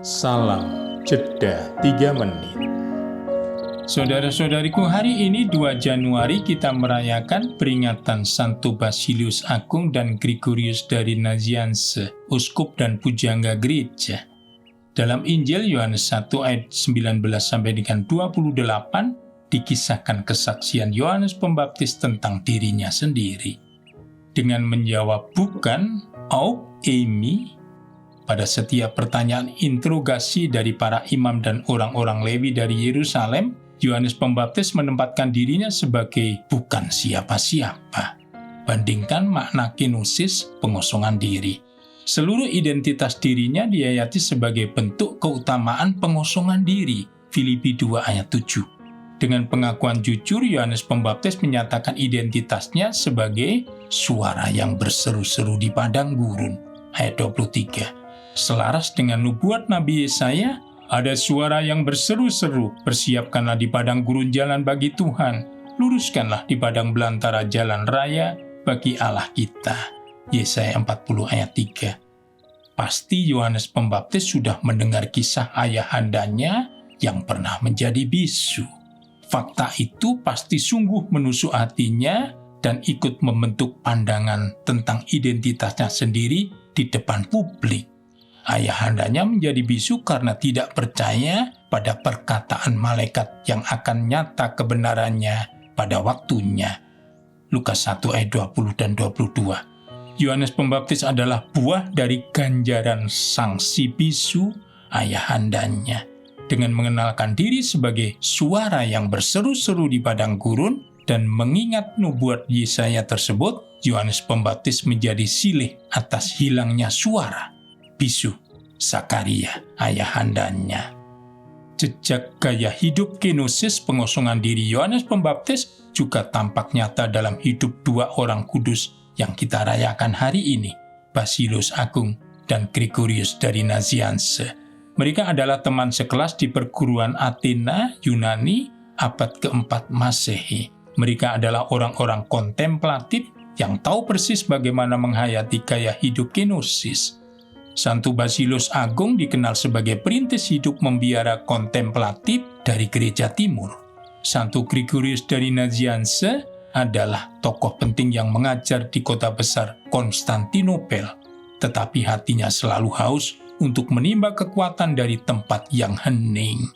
Salam Jeda 3 Menit. Saudara-saudariku, hari ini 2 Januari kita merayakan peringatan Santo Basilius Agung dan Gregorius dari Nazianze, uskup dan pujangga gereja. Dalam Injil Yohanes 1 ayat 19 sampai dengan 28 dikisahkan kesaksian Yohanes Pembaptis tentang dirinya sendiri. Dengan menjawab bukan, auk eimi, pada setiap pertanyaan interogasi dari para imam dan orang-orang Lewi dari Yerusalem, Yohanes Pembaptis menempatkan dirinya sebagai bukan siapa-siapa. Bandingkan makna kenosis, pengosongan diri. Seluruh identitas dirinya diayati sebagai bentuk keutamaan pengosongan diri. Filipi 2 ayat 7. Dengan pengakuan jujur, Yohanes Pembaptis menyatakan identitasnya sebagai suara yang berseru-seru di padang gurun. Ayat 23. Selaras dengan nubuat Nabi Yesaya, ada suara yang berseru-seru, persiapkanlah di padang gurun jalan bagi Tuhan, luruskanlah di padang belantara jalan raya bagi Allah kita. Yesaya 40 ayat 3. Pasti Yohanes Pembaptis sudah mendengar kisah ayahandanya yang pernah menjadi bisu. Fakta itu pasti sungguh menusuk hatinya dan ikut membentuk pandangan tentang identitasnya sendiri di depan publik. Ayahandanya menjadi bisu karena tidak percaya pada perkataan malaikat yang akan nyata kebenarannya pada waktunya. Lukas 1 ayat 20 dan 22. Yohanes Pembaptis adalah buah dari ganjaran sang si bisu, ayahandanya. Dengan mengenalkan diri sebagai suara yang berseru-seru di padang gurun dan mengingat nubuat Yesaya tersebut, Yohanes Pembaptis menjadi silih atas hilangnya suara bisu Zakaria, ayahandanya. Jejak gaya hidup kenosis pengosongan diri Yohanes Pembaptis juga tampak nyata dalam hidup 2 orang kudus yang kita rayakan hari ini, Basilius Agung dan Gregorius dari Nazianze. Mereka adalah teman sekelas di perguruan Athena, Yunani, abad keempat Masehi. Mereka adalah orang-orang kontemplatif yang tahu persis bagaimana menghayati gaya hidup kenosis. Santo Basilius Agung dikenal sebagai perintis hidup membiara kontemplatif dari gereja timur. Santo Gregorius dari Nazianze adalah tokoh penting yang mengajar di kota besar Konstantinopel, tetapi hatinya selalu haus untuk menimba kekuatan dari tempat yang hening.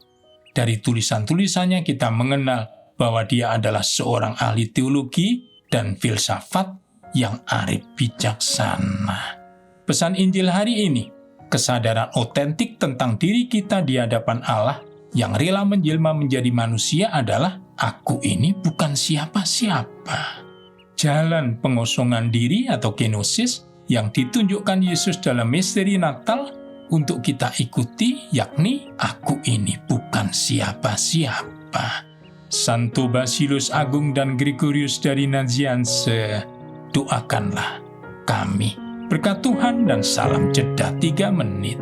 Dari tulisan-tulisannya kita mengenal bahwa dia adalah seorang ahli teologi dan filsafat yang arif bijaksana. Pesan Injil hari ini, kesadaran otentik tentang diri kita di hadapan Allah yang rela menjelma menjadi manusia adalah aku ini bukan siapa-siapa. Jalan pengosongan diri atau kenosis yang ditunjukkan Yesus dalam misteri Natal untuk kita ikuti, yakni aku ini bukan siapa-siapa. Santo Basilius Agung dan Gregorius dari Nazianze, doakanlah kami. Berkat Tuhan dan salam jeda 3 menit.